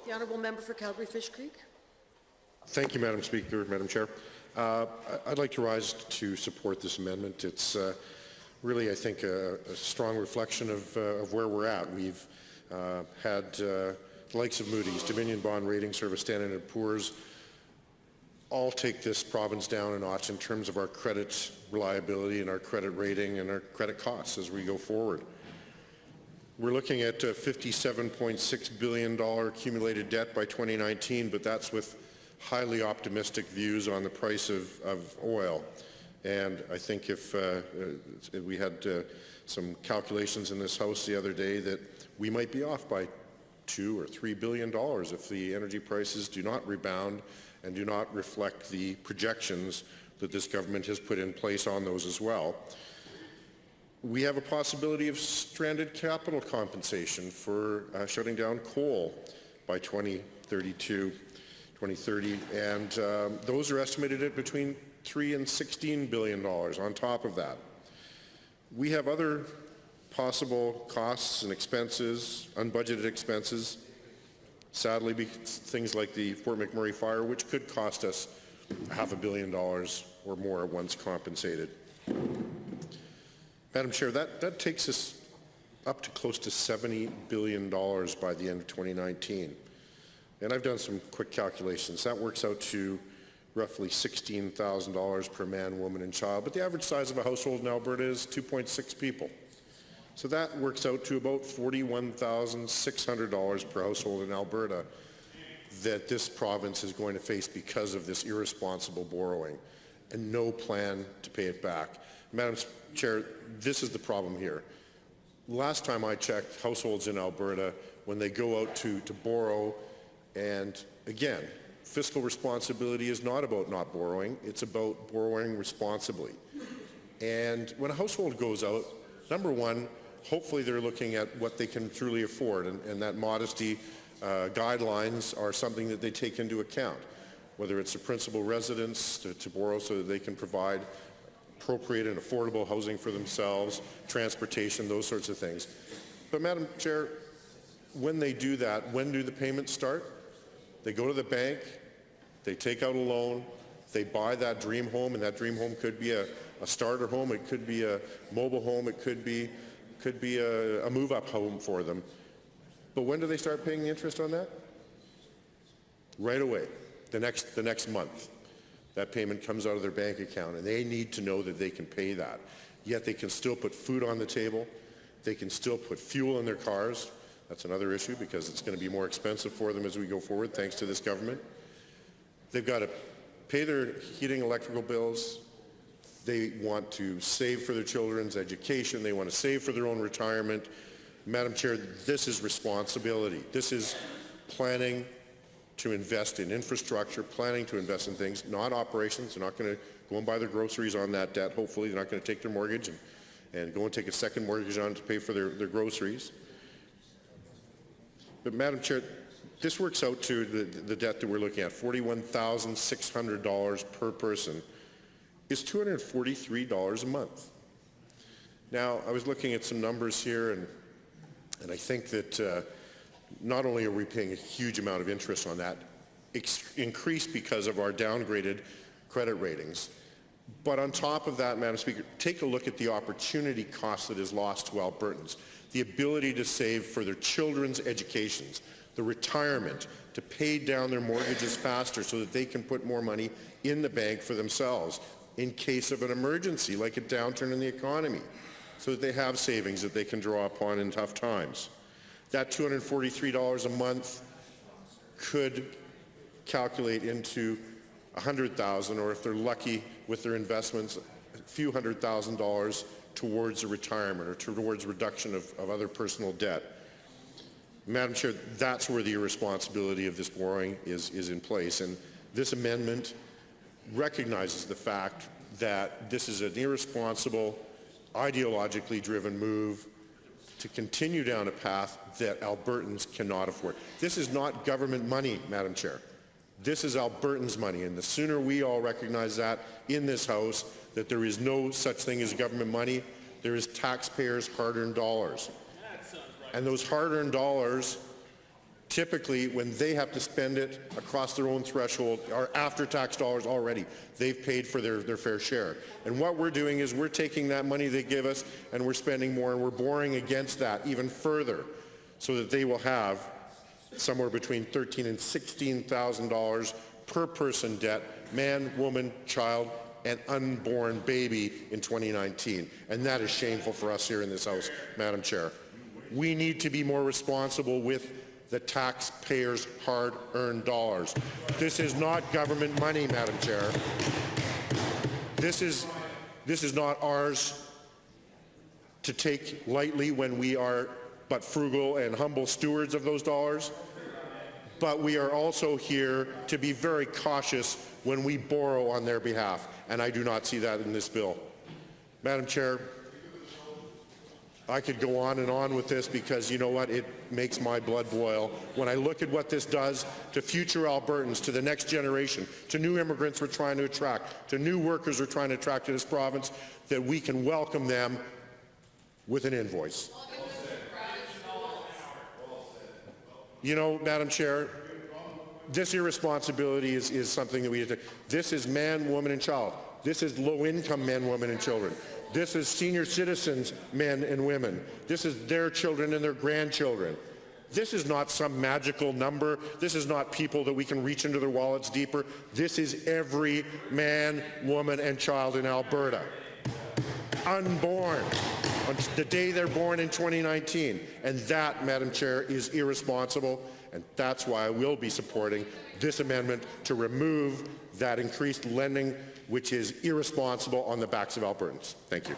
The honourable member for Calgary-Fish Creek. Thank you, Madam Speaker, Madam Chair. I'd like to rise to support this amendment. It's really, I think, a strong reflection of where we're at. We've had the likes of Moody's, Dominion Bond Rating Service, Standard & Poor's, all take this province down a notch in terms of our credit reliability and our credit rating and our credit costs as we go forward. We're looking at $57.6 billion accumulated debt by 2019, but that's with highly optimistic views on the price of oil. And I think if we had some calculations in this House the other day that we might be off by $2 or $3 billion if the energy prices do not rebound and do not reflect the projections that this government has put in place on those as well. We have a possibility of stranded capital compensation for shutting down coal by 2032, 2030, and those are estimated at between $3 and $16 billion on top of that. We have other possible costs and expenses, unbudgeted expenses, sadly, things like the Fort McMurray fire, which could cost us $500 million or more once compensated. Madam Chair, that takes us up to close to $70 billion by the end of 2019. And I've done some quick calculations. That works out to roughly $16,000 per man, woman, and child. But the average size of a household in Alberta is 2.6 people. So that works out to about $41,600 per household in Alberta that this province is going to face because of this irresponsible borrowing and no plan to pay it back. Madam Chair, this is the problem here. Last time I checked, households in Alberta, when they go out to borrow, and again, fiscal responsibility is not about not borrowing, it's about borrowing responsibly. And when a household goes out, number one, hopefully they're looking at what they can truly afford, and that modesty guidelines are something that they take into account, whether it's a principal residence to borrow so that they can provide appropriate and affordable housing for themselves, transportation, those sorts of things. But Madam Chair, when they do that, when do the payments start? They go to the bank, they take out a loan, they buy that dream home, and that dream home could be a starter home, it could be a mobile home, it could be a move-up home for them. But when do they start paying the interest on that? Right away, the next month. That payment comes out of their bank account, and they need to know that they can pay that. Yet they can still put food on the table. They can still put fuel in their cars. That's another issue because it's going to be more expensive for them as we go forward, thanks to this government. They've got to pay their heating, electrical bills. They want to save for their children's education. They want to save for their own retirement. Madam Chair, this is responsibility. This is planning to invest in infrastructure, planning to invest in things, not operations. They're not going to go and buy their groceries on that debt. Hopefully, they're not going to take their mortgage and go and take a second mortgage on to pay for their groceries. But Madam Chair, this works out to the debt that we're looking at, $41,600 per person, is $243 a month. Now, I was looking at some numbers here, and I think that not only are we paying a huge amount of interest on that, increased because of our downgraded credit ratings, but on top of that, Madam Speaker, take a look at the opportunity cost that is lost to Albertans, the ability to save for their children's educations, the retirement, to pay down their mortgages faster so that they can put more money in the bank for themselves in case of an emergency, like a downturn in the economy, so that they have savings that they can draw upon in tough times. That $243 a month could calculate into $100,000, or if they're lucky with their investments, a few $100,000 towards a retirement or towards reduction of other personal debt. Madam Chair, that's where the irresponsibility of this borrowing is in place, and this amendment recognizes the fact that this is an irresponsible, ideologically driven move to continue down a path that Albertans cannot afford. This is not government money, Madam Chair. This is Albertans' money, and the sooner we all recognize that in this House, that there is no such thing as government money, there is taxpayers' hard-earned dollars. And those hard-earned dollars Typically, when they have to spend it across their own threshold, or after-tax dollars already, they've paid for their fair share. And what we're doing is we're taking that money they give us and we're spending more, and we're borrowing against that even further so that they will have somewhere between $13,000 and $16,000 per person debt, man, woman, child, and unborn baby in 2019. And that is shameful for us here in this House, Madam Chair. We need to be more responsible with the taxpayers' hard-earned dollars. This is not government money, Madam Chair. This is not ours to take lightly when we are but frugal and humble stewards of those dollars. But we are also here to be very cautious when we borrow on their behalf, and I do not see that in this bill. Madam Chair, I could go on and on with this because, you know what, it makes my blood boil when I look at what this does to future Albertans, to the next generation, to new immigrants we're trying to attract, to new workers we're trying to attract to this province, that we can welcome them with an invoice. You know, Madam Chair, this irresponsibility is something that we have to. This is man, woman, and child. This is low-income men, women, and children. This is senior citizens, men and women. This is their children and their grandchildren. This is not some magical number. This is not people that we can reach into their wallets deeper. This is every man, woman, and child in Alberta, unborn on the day they're born in 2019. And that, Madam Chair, is irresponsible, and that's why I will be supporting this amendment to remove that increased lending, which is irresponsible on the backs of Albertans. Thank you.